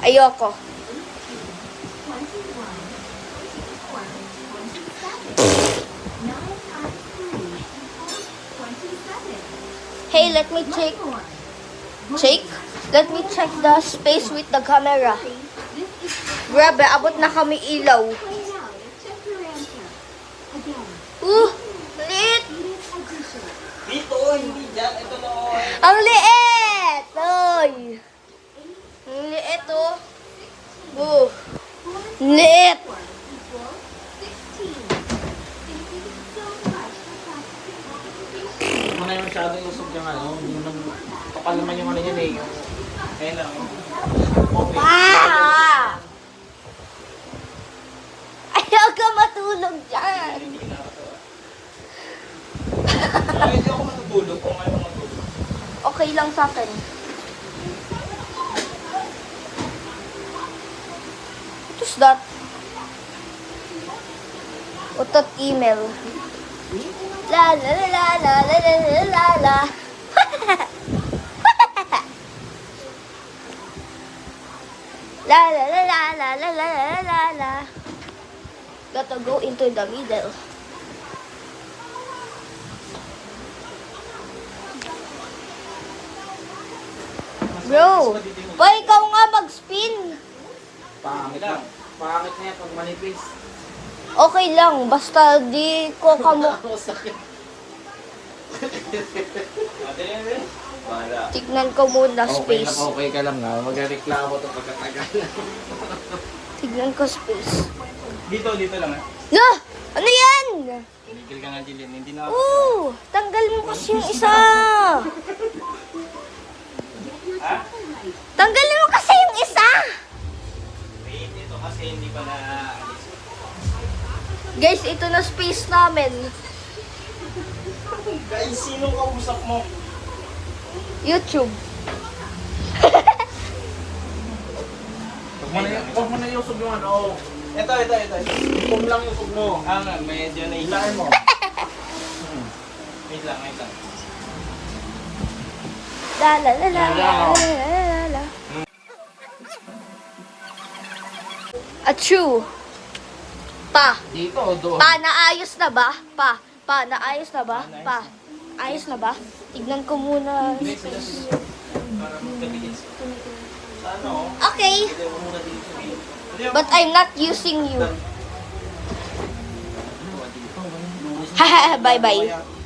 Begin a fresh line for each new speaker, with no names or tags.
Ayoko. Hey, let me check. Let me check the space with the camera. Grabe, abot na kami ilaw. Liit!
Dito, hindi dyan. Ito na.
Ang liit! Oy! Ang liit, oh. Liit!
Hindi mo na yung masyadong usog yung ano. Kapal naman yung ano yan eh. Ayun lang. Okay.
Ah! Ayaw ka matulog dyan.
Hindi nakakatawa. Hindi ako matutulog kung ayaw matulog.
Okay lang sa akin. What's that? What that email? La la la la la la la la la la. La la la la la la la la la la. Gotta go into the middle. Bro, boy, ikaw nga mag-spin.
Pangit lang. Pangit na yan pag manipis.
Okay lang, basta di ko kamo...
Ako sakit. Wala.
Tignan ko muna
Okay
space.
na okay ka lang nga. Magreklamo ito pagkatagal.
Tignan ko space.
Dito lang ha.
No! Ano yan?
Tumigil ka nga Jillian. Hindi na ako.
Tanggal mo kasi yung isa.
Ha?
Tanggalin mo kasi yung isa.
Wait, ito kasi hindi pa na...
Guys, ito na space namin.
Guys, sinong kausap mo?
YouTube.
Huwag mo na yung usog yung ano. Ito. Huwag lang yung usog mo. Medyo na ilahin mo. Wait lang.
La la la la la la la. Achoo. Pa.
Dito, doon.
Pa, naayos na ba? Pa, naayos na ba? Pa, ayos na ba? Tignan ko muna.
Para magkabigit. Sa ano?
Okay.
Hindi mo muna dito.
But I'm not using you. Haha, bye-bye.